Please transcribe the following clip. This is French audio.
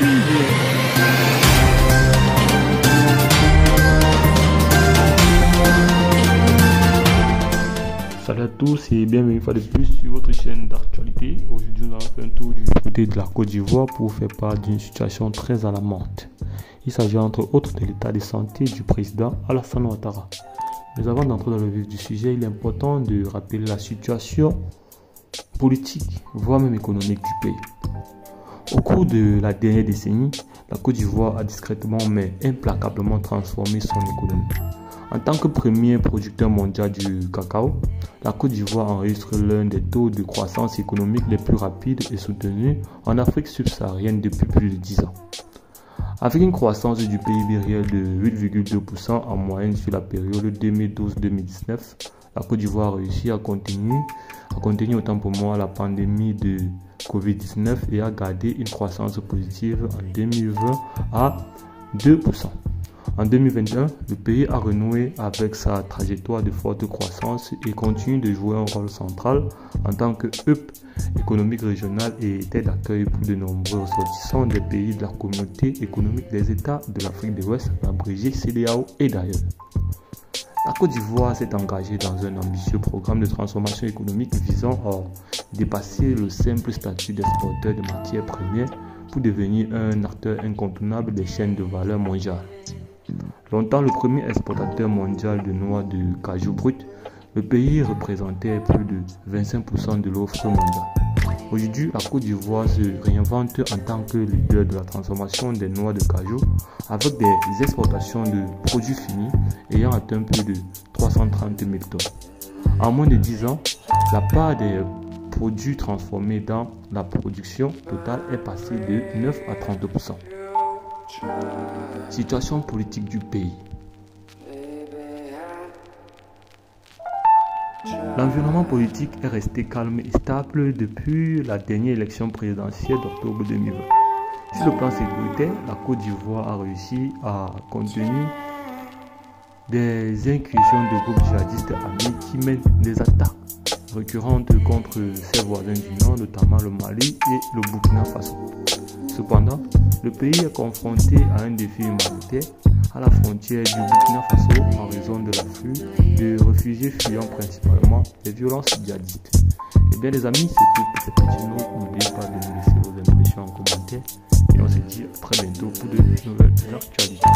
Salut à tous et bienvenue une fois de plus sur votre chaîne d'actualité. Aujourd'hui, nous allons faire un tour du côté de la Côte d'Ivoire pour vous faire part d'une situation très alarmante. Il s'agit entre autres de l'état de santé du président Alassane Ouattara. Mais avant d'entrer dans le vif du sujet, il est important de rappeler la situation politique, voire même économique du pays. Au cours de la dernière décennie, la Côte d'Ivoire a discrètement mais implacablement transformé son économie. En tant que premier producteur mondial du cacao, la Côte d'Ivoire enregistre l'un des taux de croissance économique les plus rapides et soutenus en Afrique subsaharienne depuis plus de 10 ans. Avec une croissance du PIB réel de 8,2% en moyenne sur la période 2012-2019, la Côte d'Ivoire a réussi à contenir autant pour moi la pandémie de Covid-19 et a gardé une croissance positive en 2020 à 2%. En 2021, le pays a renoué avec sa trajectoire de forte croissance et continue de jouer un rôle central en tant que hub économique régional et terre d'accueil pour de nombreux ressortissants des pays de la communauté économique des États de l'Afrique de l'Ouest, abrégé CEDEAO et d'ailleurs. La Côte d'Ivoire s'est engagée dans un ambitieux programme de transformation économique visant à dépasser le simple statut d'exporteur de matières premières pour devenir un acteur incontournable des chaînes de valeur mondiales. Longtemps le premier exportateur mondial de noix de cajou brut, le pays représentait plus de 25% de l'offre mondiale. Aujourd'hui, la Côte d'Ivoire se réinvente en tant que leader de la transformation des noix de cajou avec des exportations de produits finis ayant atteint plus de 330 000 tonnes. En moins de 10 ans, la part des produits transformés dans la production totale est passée de 9 à 30%. Situation politique du pays. L'environnement politique est resté calme et stable depuis la dernière élection présidentielle d'octobre 2020. Sur le plan sécuritaire, la Côte d'Ivoire a réussi à contenir des incursions de groupes djihadistes armés qui mènent des attaques récurrentes contre ses voisins du Nord, notamment le Mali et le Burkina Faso. Cependant, le pays est confronté à un défi humanitaire à la frontière du Burkina Faso en raison de l'afflux de réfugiés fuyant principalement les violences djihadistes. Et bien les amis, c'est tout pour cette petite note. N'oubliez pas de nous laisser vos impressions en commentaire et on se dit à très bientôt pour de nouvelles actualités.